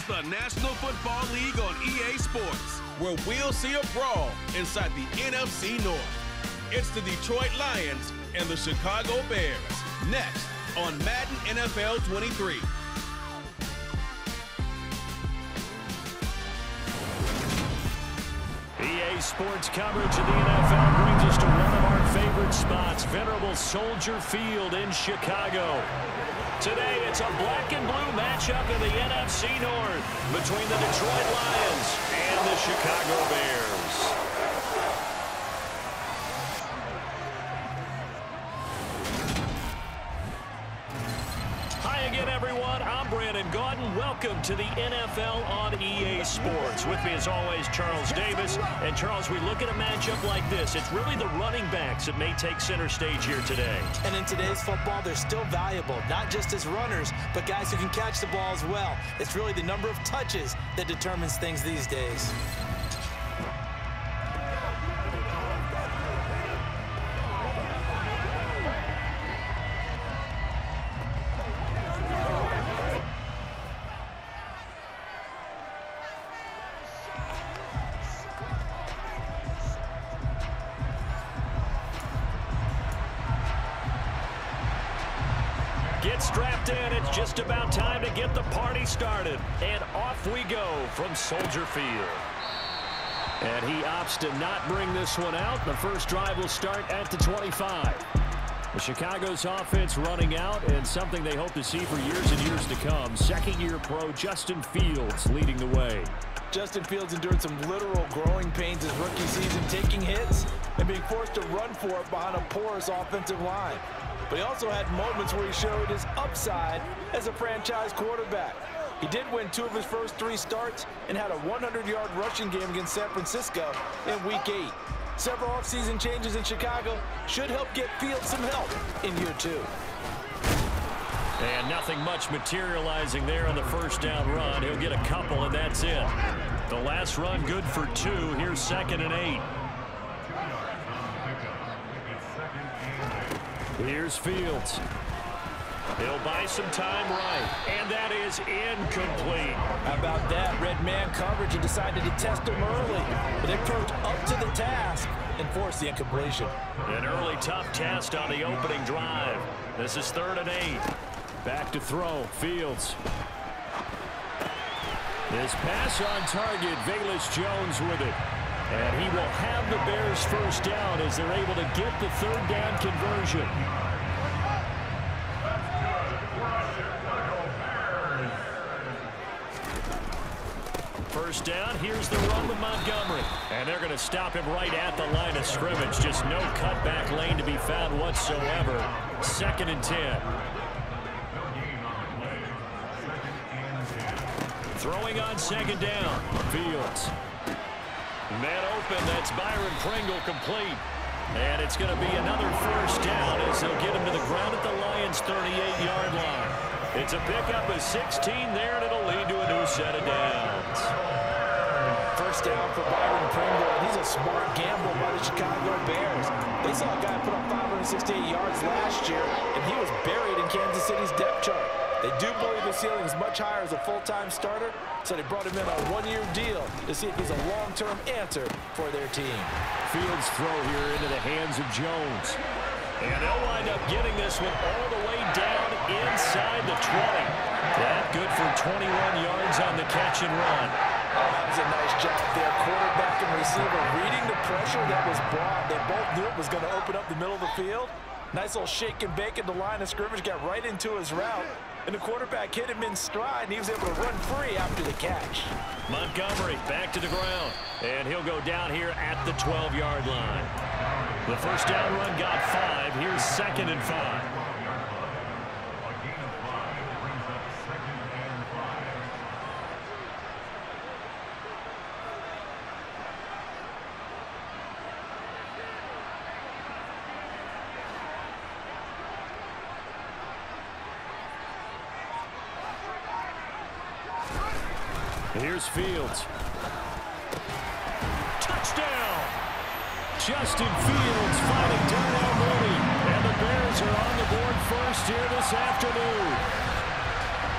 It's the National Football League on EA Sports, where we'll see a brawl inside the NFC North. It's the Detroit Lions and the Chicago Bears, next on Madden NFL 23. EA Sports coverage of the NFL brings us to one of our favorite spots, venerable Soldier Field in Chicago. Today, it's a black and blue matchup in the NFC North between the Detroit Lions and the Chicago Bears. Hi again, everyone. I'm Brandon Gaudin. Welcome to the NFL on EA Sports. With me, as always, Charles Davis. And, Charles, we look at a matchup like this. It's really the running backs that may take center stage here today. And in today's football, they're still valuable, not just as runners, but guys who can catch the ball as well. It's really the number of touches that determines things these days. Get strapped in. It's just about time to get the party started. And off we go from Soldier Field. And he opts to not bring this one out. The first drive will start at the 25. The Chicago's offense running out, and something they hope to see for years and years to come. Second-year pro Justin Fields leading the way. Justin Fields endured some literal growing pains his rookie season, taking hits and being forced to run for it behind a porous offensive line. But he also had moments where he showed his upside as a franchise quarterback. He did win 2 of his first 3 starts and had a 100-yard rushing game against San Francisco in Week 8. Several offseason changes in Chicago should help get Fields some help in year 2. And nothing much materializing there on the first down run. He'll get a couple, and that's it. The last run good for 2. Here's 2nd and 8. Here's Fields. He'll buy some time right, and that is incomplete. How about that? Red man coverage and decided to test him early. But they proved up to the task and forced the incompletion. An early tough test on the opening drive. This is 3rd and 8. Back to throw. Fields. His pass on target. Velus Jones with it. And he will have the Bears first down as they're able to get the 3rd down conversion. First down, here's the run with Montgomery. And they're going to stop him right at the line of scrimmage. Just no cutback lane to be found whatsoever. 2nd and 10. Throwing on 2nd down. Fields. Man open, that's Byron Pringle complete. And it's going to be another first down as they'll get him to the ground at the Lions' 38-yard line. It's a pickup of 16 there, and it'll lead to a new set of downs. First down for Byron Pringle, and he's a smart gamble by the Chicago Bears. They saw a guy put up 568 yards last year, and he was buried in Kansas City's depth chart. They do believe the ceiling is much higher as a full-time starter, so they brought him in on a 1-year deal to see if he's a long-term answer for their team. Fields throw here into the hands of Jones. And they'll wind up getting this one all the way down inside the 20. That good for 21 yards on the catch and run. That was a nice job there. Quarterback and receiver reading the pressure that was brought. They both knew it was going to open up the middle of the field. Nice little shake and bake at the line of scrimmage. Got right into his route. And the quarterback hit him in stride, and he was able to run free after the catch. Montgomery back to the ground. And he'll go down here at the 12-yard line. The first down run got 5. Here's 2nd and 5. Here's Fields. Touchdown! Justin Fields fighting Darnell Mooney. And the Bears are on the board first here this afternoon.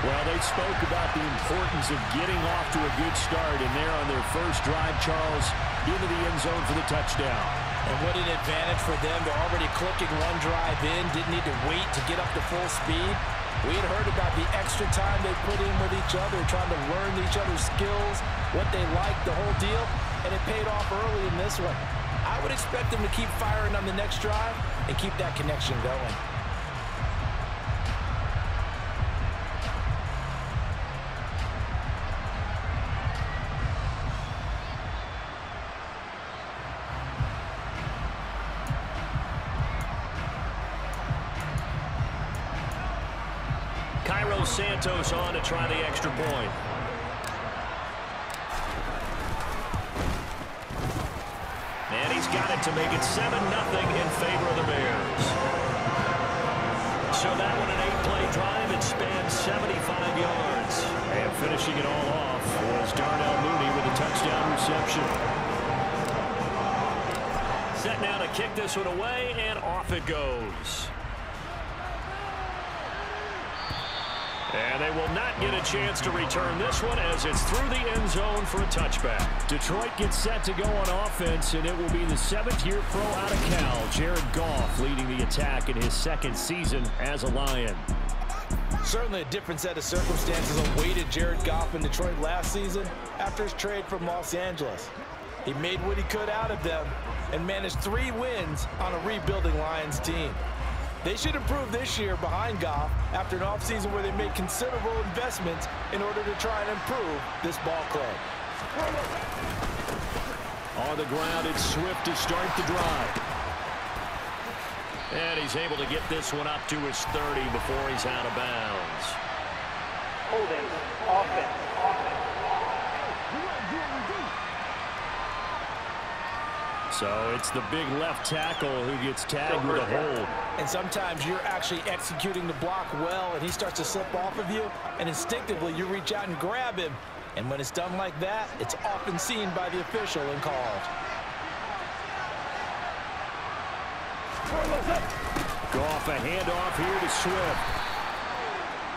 Well, they spoke about the importance of getting off to a good start, and there on their first drive, Charles, into the end zone for the touchdown. And what an advantage for them. They're already clicking one drive in, didn't need to wait to get up to full speed. We had heard about the extra time they put in with each other, trying to learn each other's skills, what they like, the whole deal, and it paid off early in this one. I would expect them to keep firing on the next drive and keep that connection going. Cairo Santos on to try the extra point. And he's got it to make it 7-0 in favor of the Bears. So that one an 8-play drive. It spanned 75 yards. And finishing it all off was Darnell Mooney with a touchdown reception. Set now to kick this one away, and off it goes. And they will not get a chance to return this one as it's through the end zone for a touchback. Detroit gets set to go on offense, and it will be the 7th-year pro out of Cal, Jared Goff, leading the attack in his 2nd season as a Lion. Certainly a different set of circumstances awaited Jared Goff in Detroit last season after his trade from Los Angeles. He made what he could out of them and managed 3 wins on a rebuilding Lions team. They should improve this year behind Goff after an offseason where they made considerable investments in order to try and improve this ball club. On the ground, it's Swift to start the drive. And he's able to get this one up to his 30 before he's out of bounds. Holding, offense. So it's the big left tackle who gets tagged with a hold. And sometimes you're actually executing the block well, and he starts to slip off of you, and instinctively you reach out and grab him. And when it's done like that, it's often seen by the official and called. Goff, a handoff here to Swift.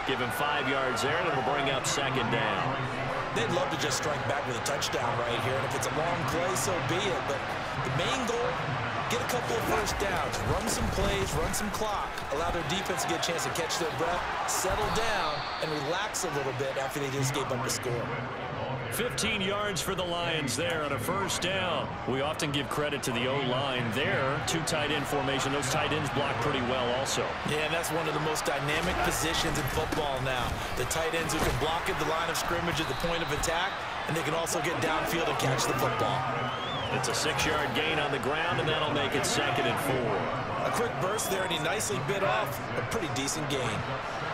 Give him 5 yards there, and it'll bring up 2nd down. They'd love to just strike back with a touchdown right here, and if it's a long play, so be it. But the main goal, get a couple of first downs, run some plays, run some clock, allow their defense to get a chance to catch their breath, settle down, and relax a little bit after they just gave up a score. 15 yards for the Lions there on a first down. We often give credit to the O-line there. 2 tight end formation. Those tight ends block pretty well also. Yeah, and that's one of the most dynamic positions in football now. The tight ends who can block at the line of scrimmage at the point of attack, and they can also get downfield and catch the football. It's a 6-yard gain on the ground, and that'll make it 2nd and 4. A quick burst there, and he nicely bit off a pretty decent gain.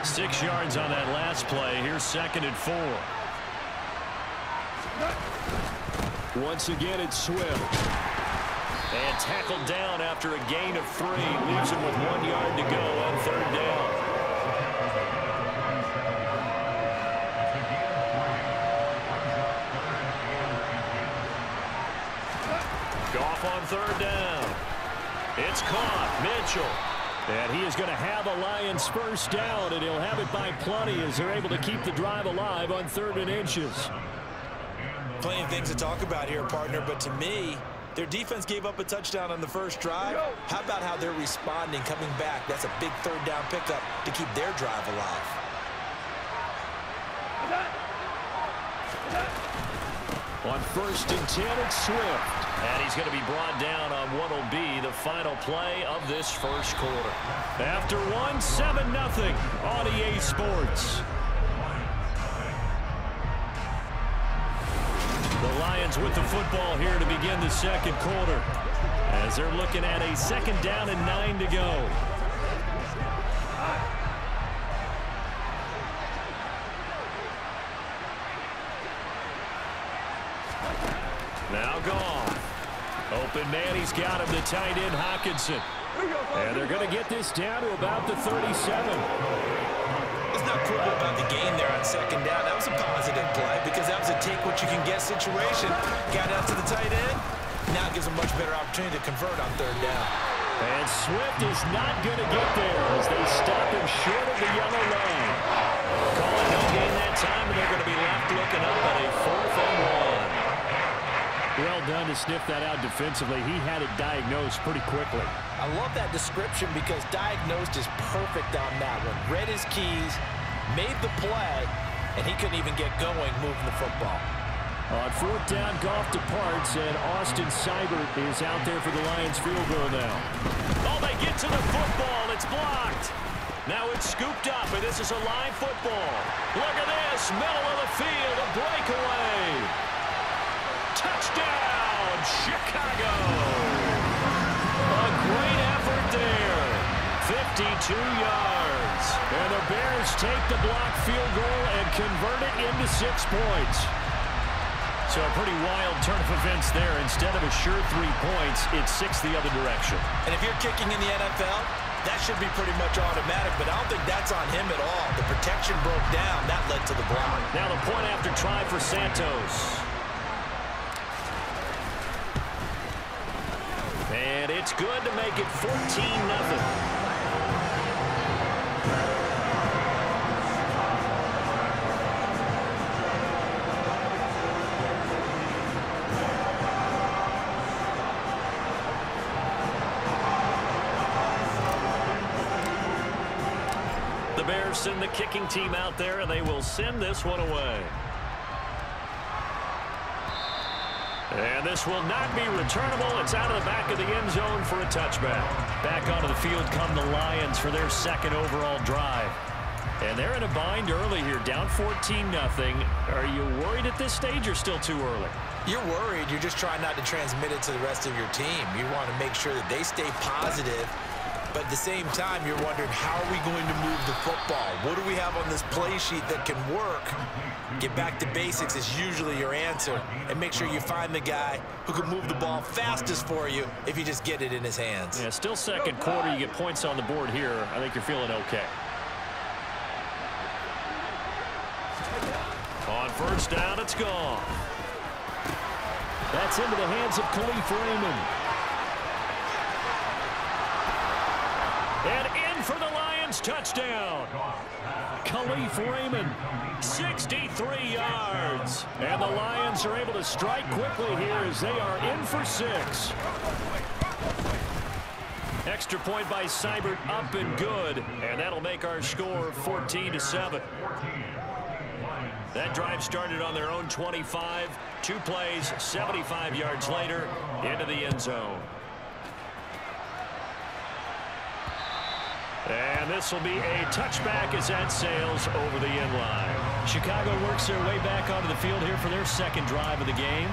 6 yards on that last play. Here's 2nd and 4. Once again, it's Swift. And tackled down after a gain of 3. Leaves him with 1 yard to go on 3rd down. Goff on 3rd down. It's caught. Mitchell. And he is going to have a Lions first down, and he'll have it by plenty as they're able to keep the drive alive on 3rd and inches. Plenty of things to talk about here, partner, but to me, their defense gave up a touchdown on the first drive. How about how they're responding, coming back? That's a big 3rd down pickup to keep their drive alive. On 1st and 10, it's Swift. And he's going to be brought down on what will be the final play of this first quarter. After 7-0 on EA Sports. The Lions with the football here to begin the 2nd quarter, as they're looking at a 2nd down and 9 to go. Now Goff. Open man, he's got him, the tight end Hockenson. And they're going to get this down to about the 37. Let's not quibble about the gain there on 2nd down. That was a positive play because that was a take-what-you-can-get situation. Got out to the tight end. Now it gives them a much better opportunity to convert on 3rd down. And Swift is not going to get there as they stop him short of the yellow line. Calling no time, and they're going to be left looking up at a 4th and 1. Well done to sniff that out defensively. He had it diagnosed pretty quickly. I love that description because diagnosed is perfect on that one. Read his keys, made the play, and he couldn't even get going moving the football. On 4th down, Goff departs, and Austin Seibert is out there for the Lions field goal now. Oh, they get to the football. It's blocked. Now it's scooped up, and this is a live football. Look at this. Middle of the field, a breakaway. Touchdown, Chicago. A great effort there. 52 yards. And the Bears take the blocked field goal and convert it into 6 points. So a pretty wild turn of events there. Instead of a sure 3 points, it's 6 the other direction. And if you're kicking in the NFL, that should be pretty much automatic, but I don't think that's on him at all. The protection broke down. That led to the block. Now the point after try for Santos. And it's good to make it 14-0. The Bears send the kicking team out there, and they will send this one away. And this will not be returnable. It's out of the back of the end zone for a touchback. Back onto the field come the Lions for their 2nd overall drive. And they're in a bind early here, down 14-0. Are you worried at this stage or still too early? You're worried. You're just trying not to transmit it to the rest of your team. You want to make sure that they stay positive. But at the same time, you're wondering, how are we going to move the football? What do we have on this play sheet that can work? Get back to basics is usually your answer. And make sure you find the guy who can move the ball fastest for you if you just get it in his hands. Yeah, still 2nd quarter. You get points on the board here. I think you're feeling okay. On 1st down, it's gone. That's into the hands of Khalif Raymond. And in for the Lions touchdown. Khalif Raymond. 63 yards. And the Lions are able to strike quickly here as they are in for 6. Extra point by Seibert, up and good. And that'll make our score 14-7. That drive started on their own 25. 2 plays, 75 yards later, into the end zone. And this will be a touchback as that sails over the end line. Chicago works their way back onto the field here for their 2nd drive of the game.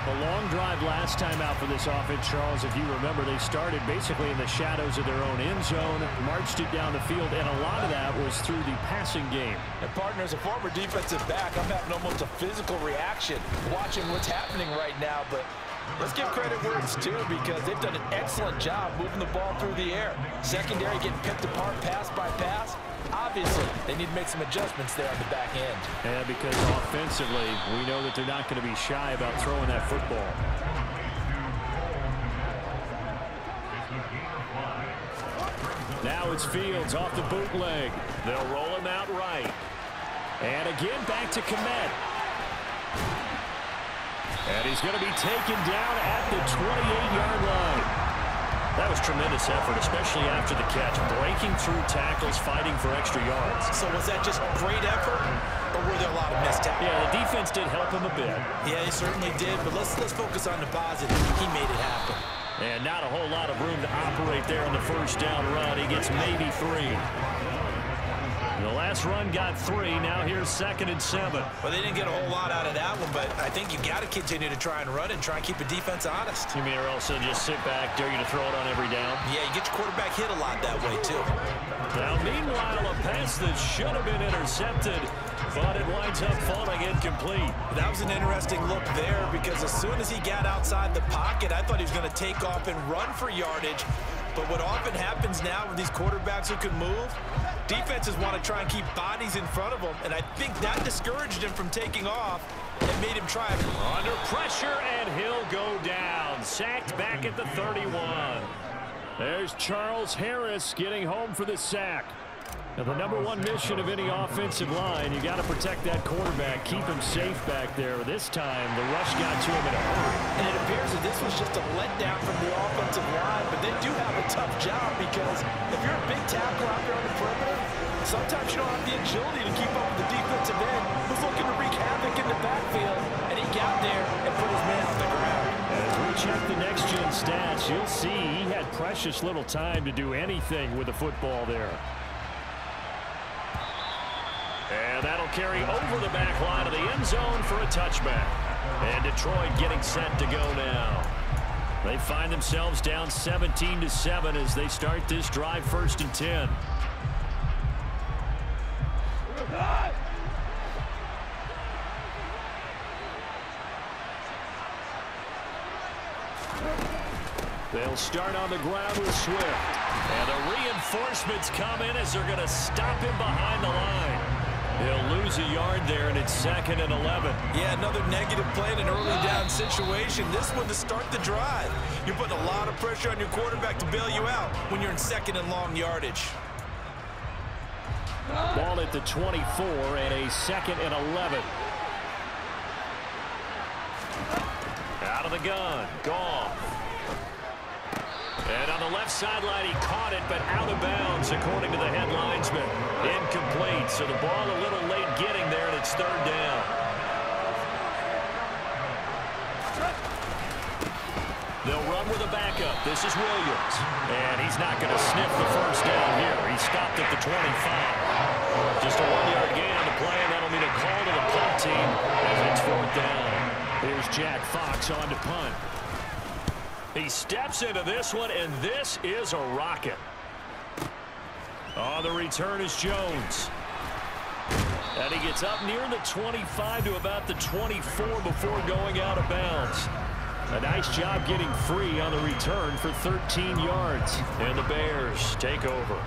A long drive last time out for this offense, Charles. If you remember, they started basically in the shadows of their own end zone, marched it down the field, and a lot of that was through the passing game. And partner, as a former defensive back, I'm having almost a physical reaction watching what's happening right now, but let's give credit where it's due because they've done an excellent job moving the ball through the air. Secondary getting picked apart pass by pass. Obviously, they need to make some adjustments there on the back end. Yeah, because offensively, we know that they're not going to be shy about throwing that football. Now it's Fields off the bootleg. They'll roll him out right. And again, back to Kmet. And he's going to be taken down at the 28-yard line. That was tremendous effort, especially after the catch. Breaking through tackles, fighting for extra yards. So was that just great effort, or were there a lot of missed tackles? Yeah, the defense did help him a bit. Yeah, he certainly did, but let's focus on the positive. He made it happen. And not a whole lot of room to operate there on the 1st down run. He gets maybe 3. The last run got 3. Now here's 2nd and 7. Well, they didn't get a whole lot out of that one, but I think you got to continue to try and run and try and keep the defense honest. You mean, or also just sit back, dare you to throw it on every down? Yeah, you get your quarterback hit a lot that way, too. Now, meanwhile, a pass that should have been intercepted, but it winds up falling incomplete. That was an interesting look there because as soon as he got outside the pocket, I thought he was going to take off and run for yardage. But what often happens now with these quarterbacks who can move, defenses want to try and keep bodies in front of them, and I think that discouraged him from taking off and made him try. Under pressure, and he'll go down. Sacked back at the 31. There's Charles Harris getting home for the sack. Now, the number one mission of any offensive line, you got to protect that quarterback, keep him safe back there. This time, the rush got to him in a hurry. And it appears that this was just a letdown from the offensive line, but they do have a tough job because if you're a big tackle out there on the perimeter, sometimes you don't have the agility to keep up with the defensive end who's looking to wreak havoc in the backfield, and he got there and put his man on the ground. As we check the next-gen stats, you'll see he had precious little time to do anything with the football there. And that'll carry over the back line of the end zone for a touchback. And Detroit getting set to go now. They find themselves down 17-7 as they start this drive 1st and 10. They'll start on the ground with Swift. And the reinforcements come in as they're going to stop him behind the line. He'll lose a yard there, and it's 2nd and 11. Yeah, another negative play in an early down situation. This one to start the drive. You're putting a lot of pressure on your quarterback to bail you out when you're in 2nd and long yardage. Ball at the 24 and a 2nd and 11. Out of the gun, Goff. And on the left sideline, he caught it, but out of bounds, according to the head linesman. Incomplete, so the ball a little late getting there, and it's 3rd down. They'll run with a backup. This is Williams. And he's not going to sniff the 1st down here. He stopped at the 25. Just a 1-yard gain on the play, and that'll mean a call to the punt team as it's 4th down. Here's Jack Fox on to punt. He steps into this one, and this is a rocket. On the return is Jones. And he gets up near the 25 to about the 24 before going out of bounds. A nice job getting free on the return for 13 yards. And the Bears take over.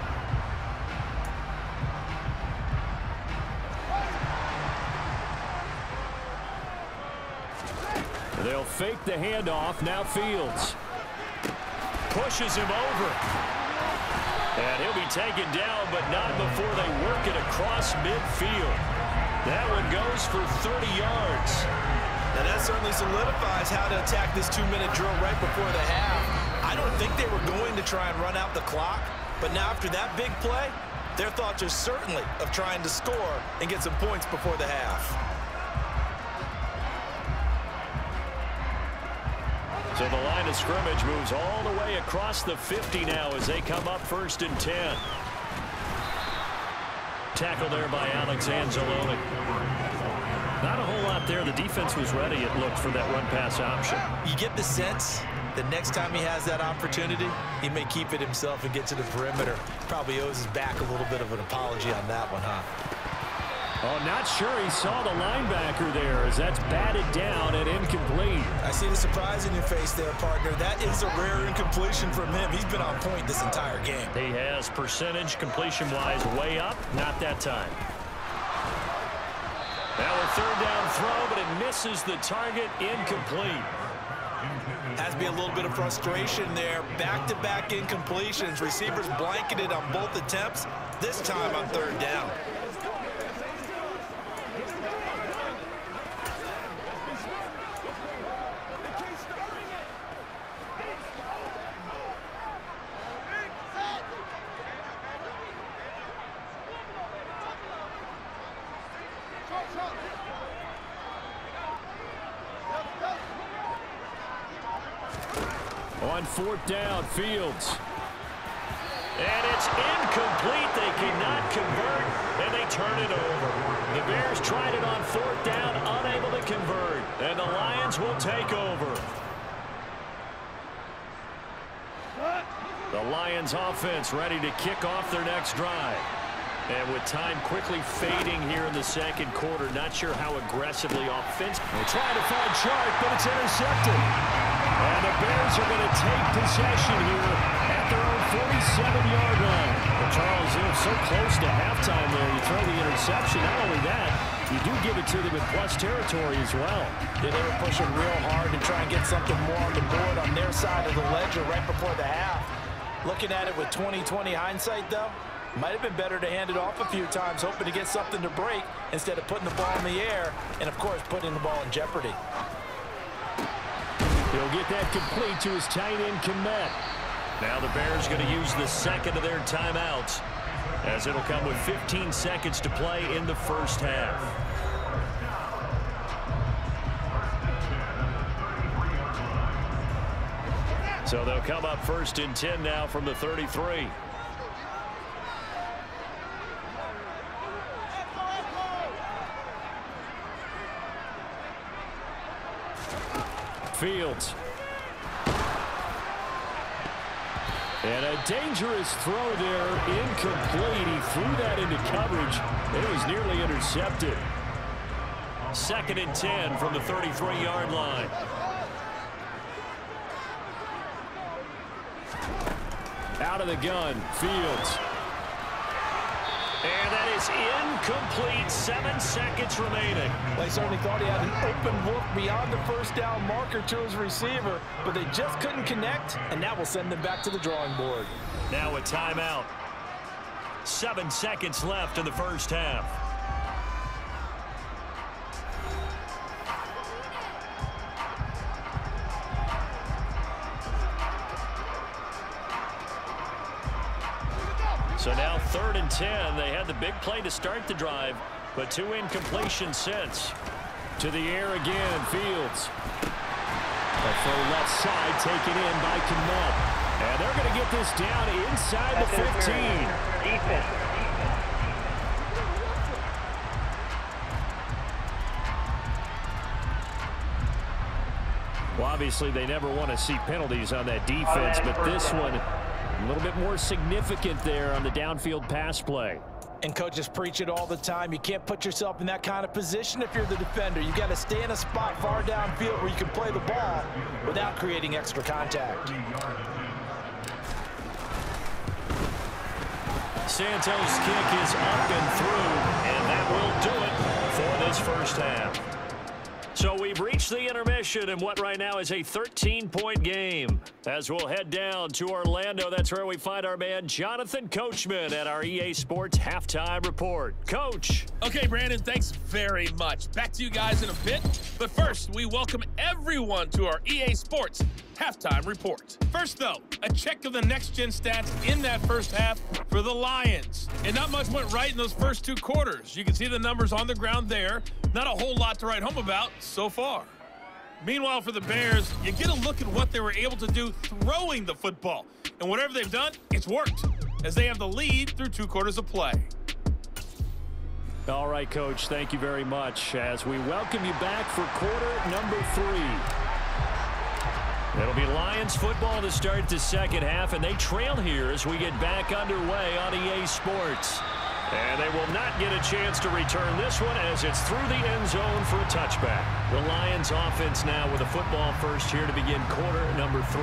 They'll fake the handoff. Now Fields pushes him over. And he'll be taken down, but not before they work it across midfield. That one goes for 30 yards. Now that certainly solidifies how to attack this 2-minute drill right before the half. I don't think they were going to try and run out the clock, but now after that big play, their thoughts are certainly of trying to score and get some points before the half. So the line of scrimmage moves all the way across the 50 now as they come up 1st and 10. Tackle there by Alex Anzalone. Not a whole lot there. The defense was ready, it looked, for that run-pass option. You get the sense that next time he has that opportunity, he may keep it himself and get to the perimeter. Probably owes his back a little bit of an apology on that one, huh? Oh, not sure he saw the linebacker there as that's batted down and incomplete. I see the surprise in your face there, partner. That is a rare incompletion from him. He's been on point this entire game. He has percentage completion-wise way up. Not that time. Now a 3rd down throw, but it misses the target. Incomplete. Has to be a little bit of frustration there. Back-to-back incompletions. Receivers blanketed on both attempts. This time on 3rd down. On 4th down, Fields. And it's incomplete. They cannot convert, and they turn it over. The Bears tried it on 4th down, unable to convert. And the Lions will take over. The Lions offense ready to kick off their next drive. And with time quickly fading here in the 2nd quarter, not sure how aggressively offensive. They're trying to find Chark, but it's intercepted. And the Bears are going to take possession here at their own 47-yard line. Well, Charles, they're so close to halftime there. You throw the interception. Not only that, you do give it to them in plus territory as well. Yeah, they were pushing real hard to try and get something more on the board on their side of the ledger right before the half. Looking at it with 20/20 hindsight, though, Might have been better to hand it off a few times, hoping to get something to break instead of putting the ball in the air and, of course, putting the ball in jeopardy. He'll get that complete to his tight end, Kmet. Now the Bears going to use the second of their timeouts, as it'll come with 15 seconds to play in the first half. So they'll come up 1st and 10 now from the 33. Fields. And a dangerous throw there, incomplete. He threw that into coverage. It was nearly intercepted. 2nd and 10 from the 33-yard line. Out of the gun, Fields. And that is incomplete. 7 seconds remaining. They certainly thought he had an open look beyond the first down marker to his receiver, but they just couldn't connect, and that will send them back to the drawing board. Now a timeout. 7 seconds left in the first half. So now 3rd and 10. They had the big play to start the drive, but 2 incompletions since. To the air again, Fields. The throw left side taken in by Kmet. And they're going to get this down inside the 15. Defense. Well, obviously, they never want to see penalties on that defense, but this one a little bit more significant there on the downfield pass play. And coaches preach it all the time. You can't put yourself in that kind of position if you're the defender. You got to stay in a spot far downfield where you can play the ball without creating extra contact. Santos' kick is up and through, and that will do it for this first half. So we've reached the intermission in what right now is a 13-point game. As we'll head down to Orlando, that's where we find our man Jonathan Coachman at our EA Sports Halftime Report. Coach. Okay, Brandon, thanks very much. Back to you guys in a bit. But first, we welcome everyone to our EA Sports Halftime Report. First, though, a check of the next-gen stats in that first half for the Lions. And not much went right in those first 2 quarters. You can see the numbers on the ground there. Not a whole lot to write home about so far. Meanwhile, for the Bears, you get a look at what they were able to do throwing the football. And whatever they've done, it's worked, as they have the lead through 2 quarters of play. All right, Coach, thank you very much as we welcome you back for quarter number 3. It'll be Lions football to start the second half, and they trail here as we get back underway on EA Sports. And they will not get a chance to return this one as it's through the end zone for a touchback. The Lions offense now with a football first here to begin quarter number 3.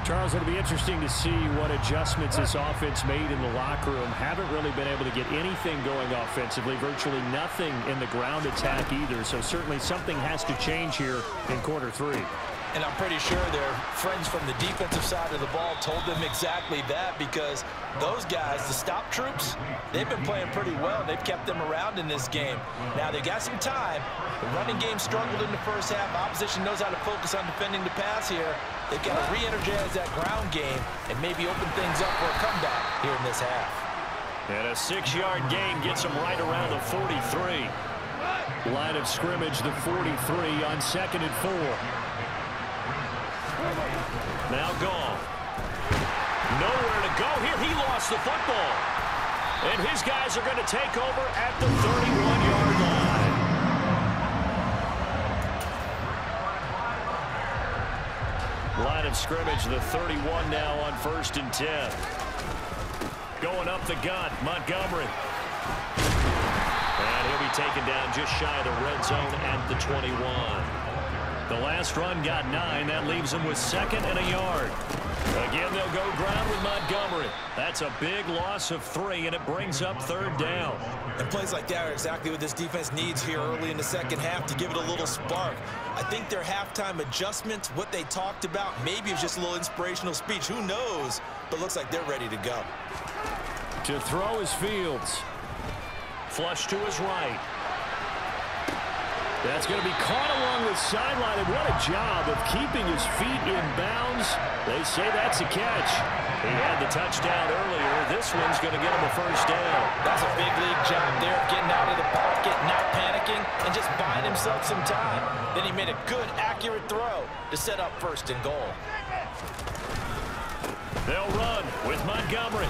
Charles, it'll be interesting to see what adjustments this offense made in the locker room. Haven't really been able to get anything going offensively, virtually nothing in the ground attack either. So certainly something has to change here in quarter 3. And I'm pretty sure their friends from the defensive side of the ball told them exactly that, because those guys, the stop troops, they've been playing pretty well. They've kept them around in this game. Now, they got some time. The running game struggled in the first half. Opposition knows how to focus on defending the pass here. They've got to re-energize that ground game and maybe open things up for a comeback here in this half. And a 6-yard gain gets them right around the 43. Line of scrimmage, the 43 on 2nd and 4. Now gone. Nowhere to go here. He lost the football. And his guys are going to take over at the 31-yard line. Line of scrimmage, the 31 now on 1st and 10. Going up the gut, Montgomery. And he'll be taken down just shy of the red zone at the 21. The last run got 9. That leaves them with 2nd and a yard. Again, they'll go ground with Montgomery. That's a big loss of 3, and it brings up 3rd down. And plays like that are exactly what this defense needs here early in the second half to give it a little spark. I think their halftime adjustment, what they talked about, maybe it was just a little inspirational speech. Who knows? But looks like they're ready to go. To throw is Fields. Flush to his right. That's going to be caught along the sideline, and what a job of keeping his feet in bounds. They say that's a catch. He had the touchdown earlier. This one's going to get him a first down. That's a big league job there of getting out of the pocket, not panicking, and just buying himself some time. Then he made a good, accurate throw to set up first and goal. They'll run with Montgomery.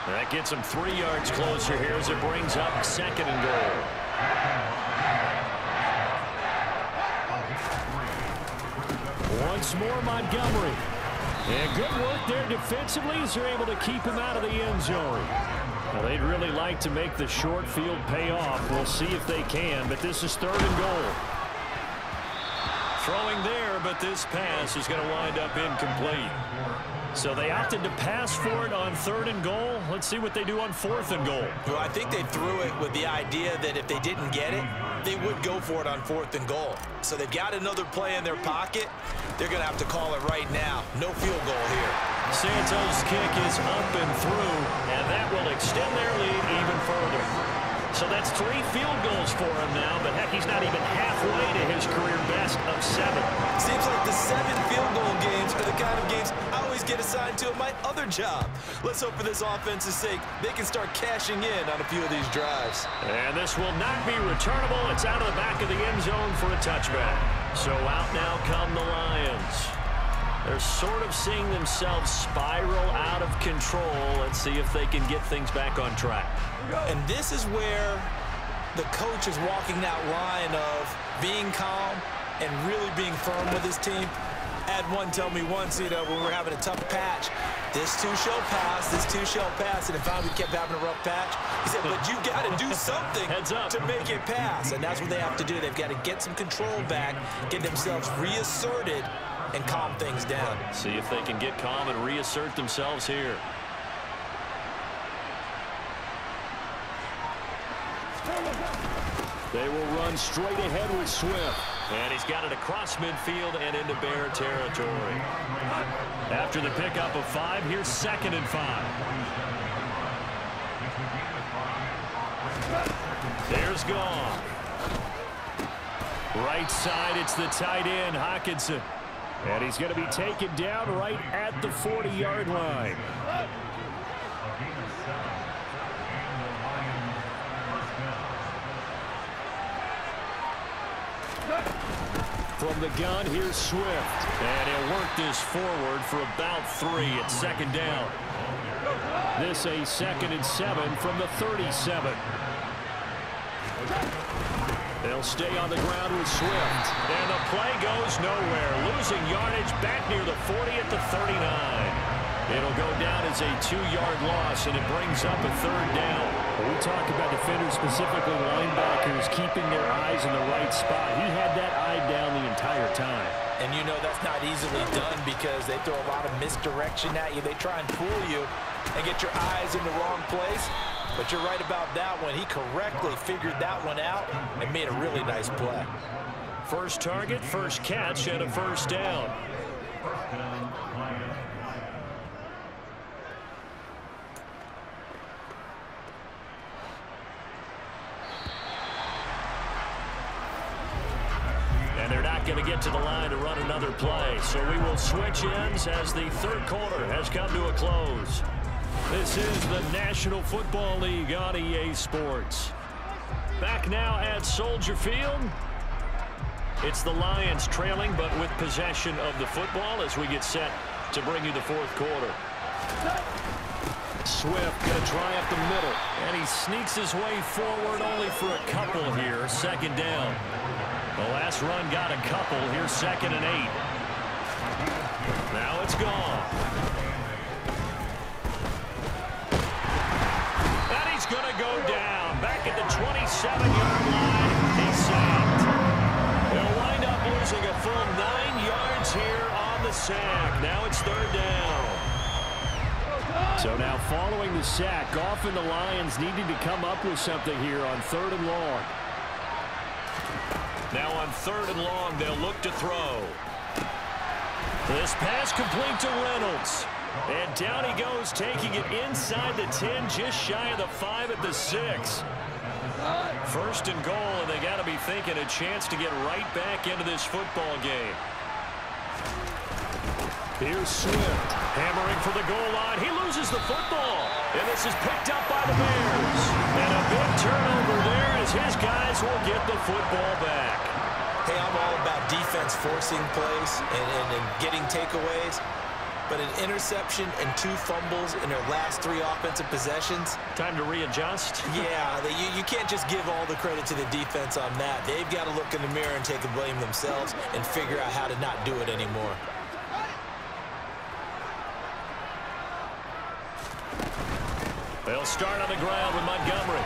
That gets him 3 yards closer here as it brings up second and goal. Once more, Montgomery. And good work there defensively as they're able to keep him out of the end zone. Well, they'd really like to make the short field pay off. We'll see if they can, but this is third and goal. Throwing there, but this pass is going to wind up incomplete. So they opted to pass for it on third and goal. Let's see what they do on fourth and goal. Well, I think they threw it with the idea that if they didn't get it, they would go for it on fourth and goal. So they've got another play in their pocket. They're going to have to call it right now. No field goal here. Santos' kick is up and through, and that will extend their lead even further. So that's 3 field goals for him now, but heck, he's not even halfway to his career best of 7. Seems like the 7 field goal games are the kind of games I always get assigned to at my other job. Let's hope for this offense's sake they can start cashing in on a few of these drives. And this will not be returnable. It's out of the back of the end zone for a touchback. So out now come the Lions. They're sort of seeing themselves spiral out of control. Let's see if they can get things back on track. And this is where the coach is walking that line of being calm and really being firm with his team. I had one tell me once, when we were having a tough patch, this too shall pass, this too shall pass, and if we kept having a rough patch, he said, but you got to do something to make it pass, and that's what they have to do. They've got to get some control back, get themselves reasserted, and calm things down. See if they can get calm and reassert themselves here. They will run straight ahead with Swift. And he's got it across midfield and into Bear territory. After the pickup of 5, here's 2nd and 5. There's Goff. Right side, it's the tight end, Hockenson. And he's going to be taken down right at the 40-yard line. From the gun, here's Swift. And he'll work this forward for about 3 at 2nd down. This a 2nd and 7 from the 37. They'll stay on the ground with Swift. And the play goes nowhere. Losing yardage back near the 40 at the 39. It'll go down as a 2-yard loss, and it brings up a 3rd down. When we talk about defenders, specifically linebackers, keeping their eyes in the right spot, he had that eye down the entire time. And you know that's not easily done because they throw a lot of misdirection at you. They try and fool you and get your eyes in the wrong place. But you're right about that one. He correctly figured that one out and made a really nice play. First target, first catch, and a 1st down. And they're not going to get to the line to run another play. So we will switch ends as the 3rd quarter has come to a close. This is the National Football League on EA Sports. Back now at Soldier Field. It's the Lions trailing, but with possession of the football as we get set to bring you the 4th quarter. Swift going to try up the middle, and he sneaks his way forward only for a couple here. 2nd down. The last run got a couple. Here's 2nd and 8. Now it's gone. Going to go down back at the 27-yard line. He's sacked. They'll wind up losing a full 9 yards here on the sack. Now it's 3rd down. So now following the sack, Goff and the Lions needed to come up with something here on 3rd and long. Now on 3rd and long, they'll look to throw. This pass complete to Reynolds. And down he goes, taking it inside the 10, just shy of the 5 at the 6. First and goal, and they got to be thinking a chance to get right back into this football game. Here's Swift, hammering for the goal line. He loses the football, and this is picked up by the Bears. And a big turnover there as his guys will get the football back. Hey, I'm all about defense forcing plays and getting takeaways. But an interception and 2 fumbles in their last 3 offensive possessions. Time to readjust. Yeah, you can't just give all the credit to the defense on that. They've got to look in the mirror and take the blame themselves and figure out how to not do it anymore. They'll start on the ground with Montgomery.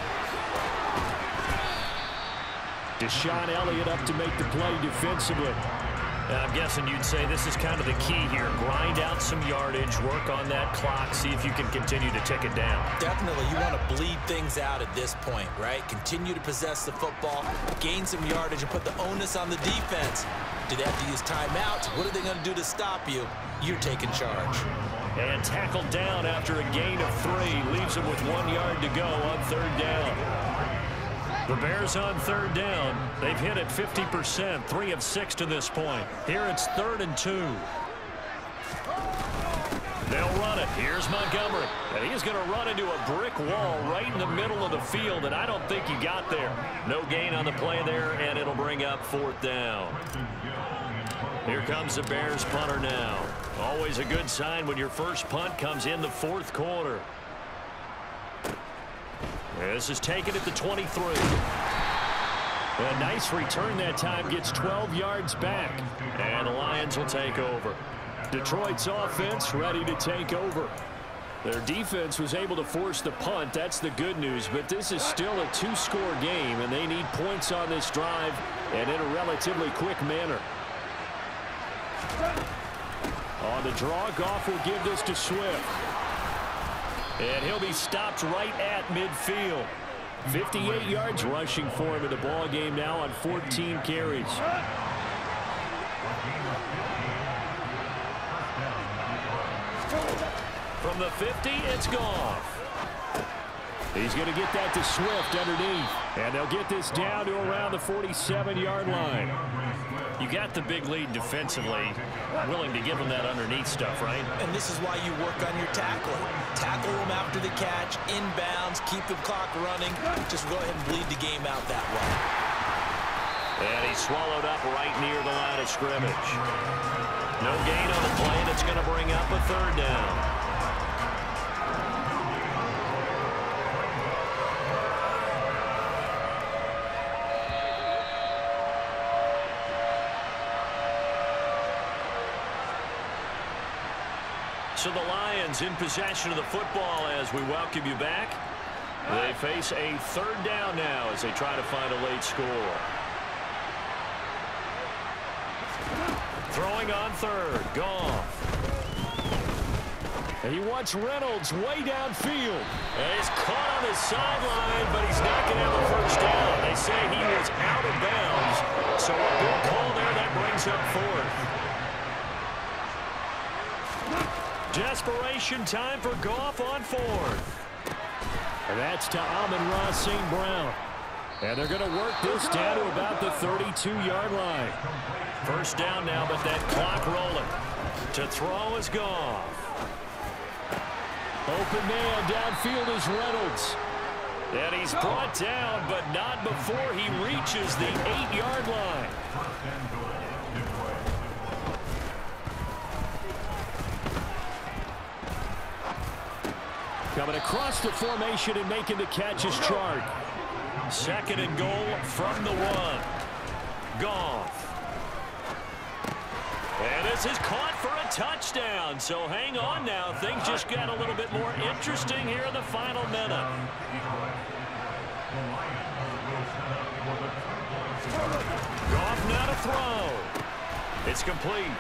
Deshaun Elliott up to make the play defensively. I'm guessing you'd say this is kind of the key here. Grind out some yardage, work on that clock, see if you can continue to tick it down. Definitely. You want to bleed things out at this point, right? Continue to possess the football, gain some yardage, and put the onus on the defense. Do they have to use timeouts? What are they going to do to stop you? You're taking charge. And tackled down after a gain of 3. Leaves him with 1 yard to go on 3rd down. The Bears on 3rd down. They've hit it 50%, 3 of 6 to this point. Here it's 3rd and 2. They'll run it. Here's Montgomery. And he's going to run into a brick wall right in the middle of the field, and I don't think he got there. No gain on the play there, and it'll bring up 4th down. Here comes the Bears punter now. Always a good sign when your first punt comes in the 4th quarter. This is taken at the 23. A nice return that time, gets 12 yards back. And the Lions will take over. Detroit's offense ready to take over. Their defense was able to force the punt. That's the good news. But this is still a 2-score game, and they need points on this drive and in a relatively quick manner. On the draw, Goff will give this to Swift. And he'll be stopped right at midfield. 58 yards rushing for him in the ball game now on 14 carries. From the 50, it's Goff. He's going to get that to Swift underneath. And they'll get this down to around the 47-yard line. You got the big lead defensively. Willing to give them that underneath stuff, right? And this is why you work on your tackling. Tackle them after the catch, inbounds, keep the clock running. Just go ahead and bleed the game out that way. And he's swallowed up right near the line of scrimmage. No gain on the play, and it's going to bring up a 3rd down. So the Lions in possession of the football as we welcome you back. They face a 3rd down now as they try to find a late score. Throwing on 3rd, Goff. And he wants Reynolds way downfield. And he's caught on the sideline, but he's not going to have a 1st down. They say he was out of bounds. So a big call there that brings up 4th. Desperation time for Goff on 4th. And that's to Amon-Ra St. Brown. And they're going to work this down to about the 32-yard line. 1st down now, but that clock rolling. To throw is Goff. Open man downfield is Reynolds. And he's brought down, but not before he reaches the 8-yard line. Coming across the formation and making the catch is Chark. 2nd and goal from the 1. Goff. And this is caught for a touchdown. So hang on now. Things just got a little bit more interesting here in the final minute. Goff now to throw. It's complete.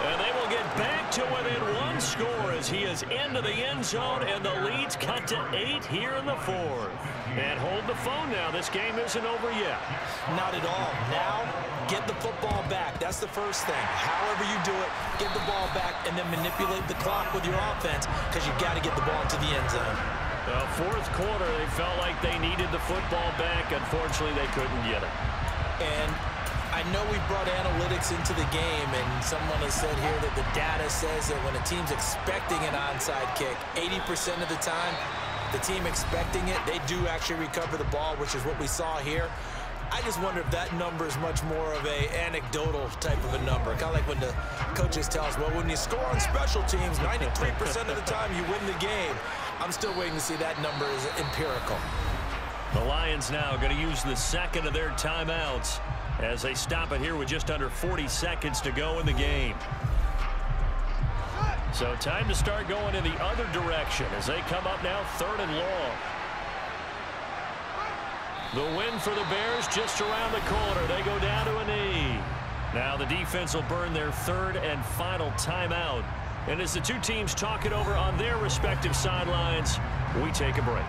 And they will get back to within 1 score as he is into the end zone, and the lead's cut to 8 here in the 4th. And hold the phone now. This game isn't over yet. Not at all. Now, Get the football back. That's the first thing. However you do it, get the ball back and then manipulate the clock with your offense because you've got to get the ball into the end zone. Fourth quarter, they felt like they needed the football back. Unfortunately, they couldn't get it. And I know we brought analytics into the game, and someone has said here that the data says that when a team's expecting an onside kick, 80% of the time, the team expecting it, they do actually recover the ball, which is what we saw here. I just wonder if that number is much more of a anecdotal type of a number. Kind of like when the coaches tell us, well, when you score on special teams, 93% of the time you win the game. I'm still waiting to see that number is empirical. The Lions now going to use the second of their timeouts as they stop it here with just under 40 seconds to go in the game. So time to start going in the other direction as they come up now 3rd and long. The win for the Bears just around the corner. They go down to a knee. Now the defense will burn their 3rd and final timeout. And as the two teams talk it over on their respective sidelines, we take a break.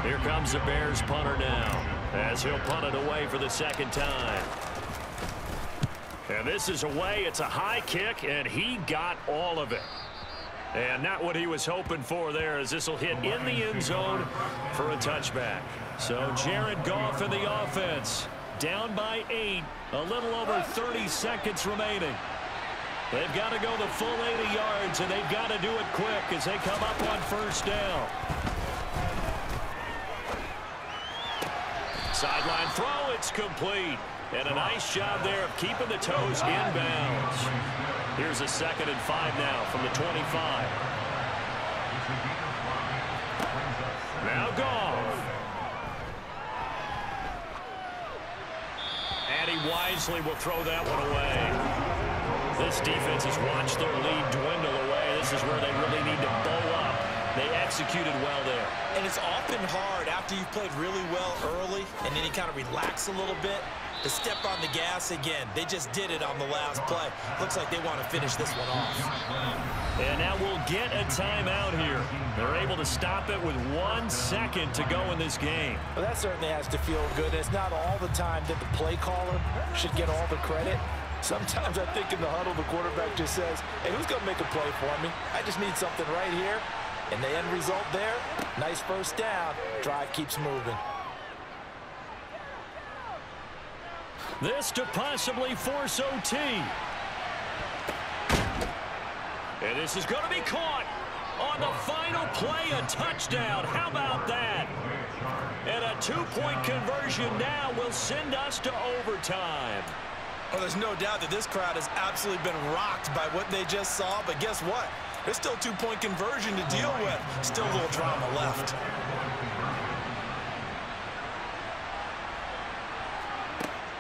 Here comes the Bears punter now as he'll punt it away for the second time. And this is away. It's a high kick, and he got all of it. And not what he was hoping for there, as this will hit in the end zone for a touchback. So Jared Goff in the offense, down by 8, a little over 30 seconds remaining. They've got to go the full 80 yards, and they've got to do it quick as they come up on 1st down. Sideline throw, it's complete. And a nice job there of keeping the toes inbounds. Here's a 2nd and 5 now from the 25. Now Goff. And he wisely will throw that one away. This defense has watched their lead dwindle away. This is where they really need to bow up. They executed well there. And it's often hard after you've played really well early and then you kind of relax a little bit to step on the gas again. They just did it on the last play. Looks like they want to finish this one off. And now we'll get a timeout here. They're able to stop it with 1 second to go in this game. Well, that certainly has to feel good. It's not all the time that the play caller should get all the credit. Sometimes I think in the huddle, the quarterback just says, hey, who's going to make a play for me? I just need something right here. And the end result there, nice 1st down. Drive keeps moving. This to possibly force OT. And this is going to be caught on the final play, a touchdown. How about that? And a 2-point conversion now will send us to overtime. Well, there's no doubt that this crowd has absolutely been rocked by what they just saw, but guess what? There's still a 2-point conversion to deal with. Still a little drama left.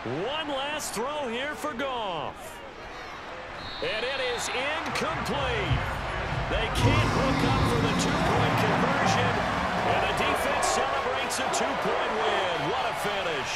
One last throw here for Goff. And it is incomplete. They can't hook up for the 2-point conversion. And the defense celebrates a 2-point win. What a finish.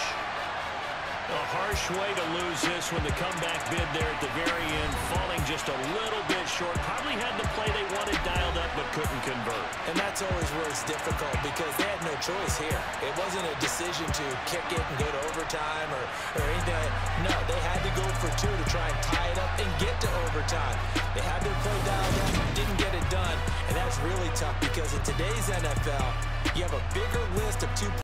A harsh way to lose this when the comeback bid there at the very end, falling just a little bit short. Probably had the play they wanted dialed up but couldn't convert. And that's always where it's difficult because they had no choice here. It wasn't a decision to kick it and go to overtime or anything. No, they had to go for 2 to try and tie it up and get to overtime. They had their play dialed up, didn't get it done, and that's really tough because in today's NFL, you have a bigger list of 2